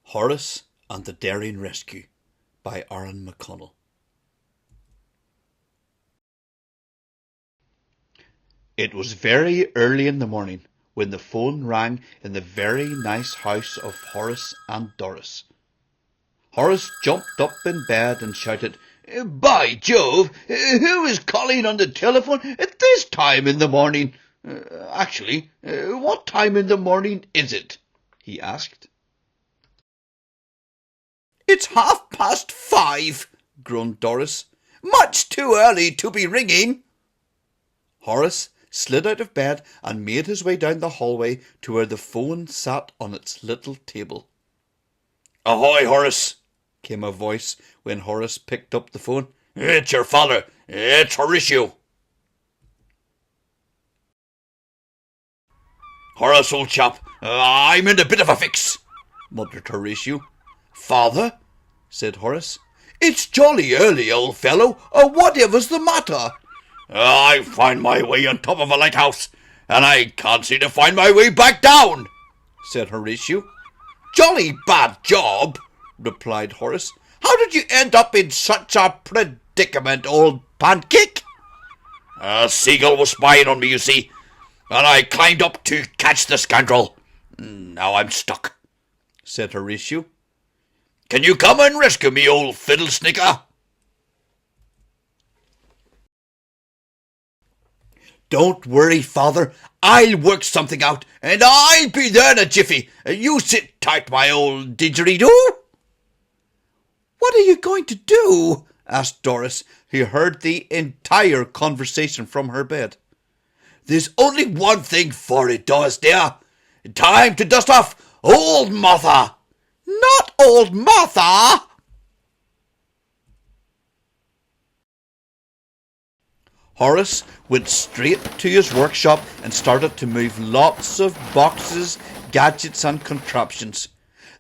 Horace and the Daring Rescue by Aaron McConnell. It was very early in the morning when the phone rang in the very nice house of Horace and Doris. Horace jumped up in bed and shouted, "By Jove, who is calling on the telephone at this time in the morning? Actually, what time in the morning is it?" he asked. "It's 5:30, groaned Doris. "Much too early to be ringing." Horace slid out of bed and made his way down the hallway to where the phone sat on its little table. "Ahoy, Horace," came a voice when Horace picked up the phone. "It's your father. It's Horatio." "Horace, old chap, I'm in a bit of a fix," muttered Horatio. "Father," said Horace, "it's jolly early, old fellow. Whatever's the matter?" "I find my way on top of a lighthouse, and I can't seem to find my way back down," said Horatio. "Jolly bad job," replied Horace. "How did you end up in such a predicament, old pancake?" "A seagull was spying on me, you see, and I climbed up to catch the scoundrel. Now I'm stuck," said Horatio. "Can you come and rescue me, old fiddlesnicker?" "Don't worry, father. I'll work something out, and I'll be there in a jiffy. You sit tight, my old didgeridoo." "What are you going to do?" asked Doris, who heard the entire conversation from her bed. "There's only one thing for it, Doris dear. Time to dust off old Martha." "Not old Martha!" Horace went straight to his workshop and started to move lots of boxes, gadgets and contraptions.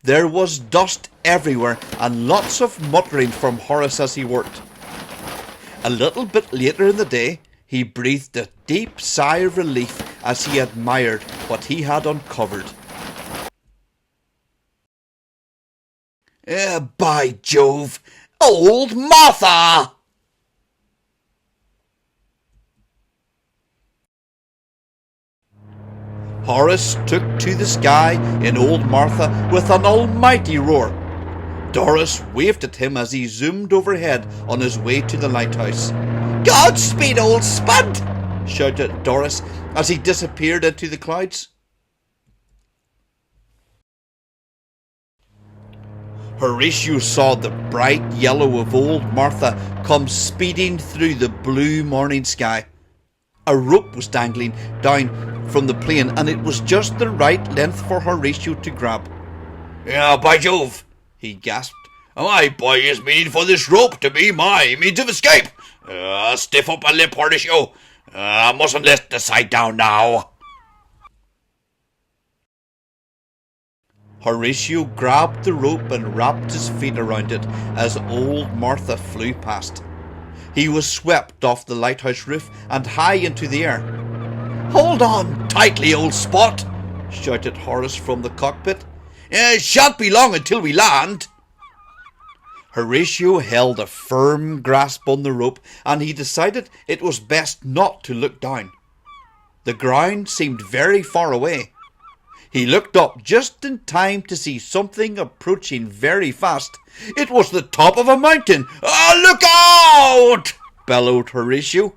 There was dust everywhere and lots of muttering from Horace as he worked. A little bit later in the day, he breathed a deep sigh of relief as he admired what he had uncovered. By Jove, old Martha!" Horace took to the sky in old Martha with an almighty roar. Doris waved at him as he zoomed overhead on his way to the lighthouse. "Godspeed, old spud!" shouted Doris as he disappeared into the clouds. Horatio saw the bright yellow of old Martha come speeding through the blue morning sky. A rope was dangling down from the plane, and it was just the right length for Horatio to grab. "By Jove," he gasped, "my boy is meaning for this rope to be my means of escape. Stiff up a lip, Horatio. Mustn't let the side down now." Horatio grabbed the rope and wrapped his feet around it as old Martha flew past. He was swept off the lighthouse roof and high into the air. "Hold on tightly, old spot," shouted Horace from the cockpit. "It shan't be long until we land." Horatio held a firm grasp on the rope, and he decided it was best not to look down. The ground seemed very far away. He looked up just in time to see something approaching very fast. It was the top of a mountain. "Look out!" bellowed Horatio.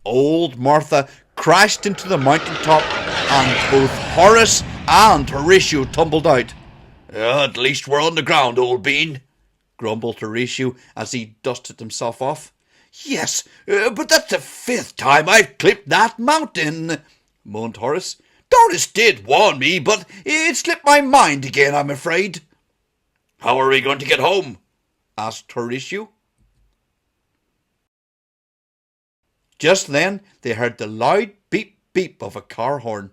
Old Martha crashed into the mountain top, and both Horace and Horatio tumbled out. "At least we're on the ground, old bean," grumbled Horatio as he dusted himself off. "Yes, but that's the 5th time I've clipped that mountain," moaned Horace. "Doris did warn me, but it slipped my mind again, I'm afraid." "How are we going to get home?" asked Horatio. Just then they heard the loud beep-beep of a car horn.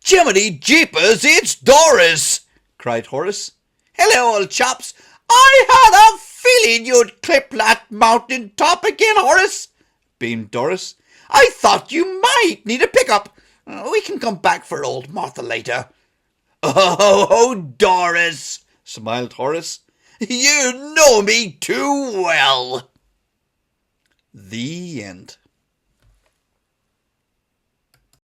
"Jiminy jeepers, it's Doris!" cried Horace. "Hello, old chaps. I had a feeling you'd clip that mountain top again, Horace," beamed Doris. I thought you might need a pickup. We can come back for old Martha later." "Oh, Doris," smiled Horace. "You know me too well." The end.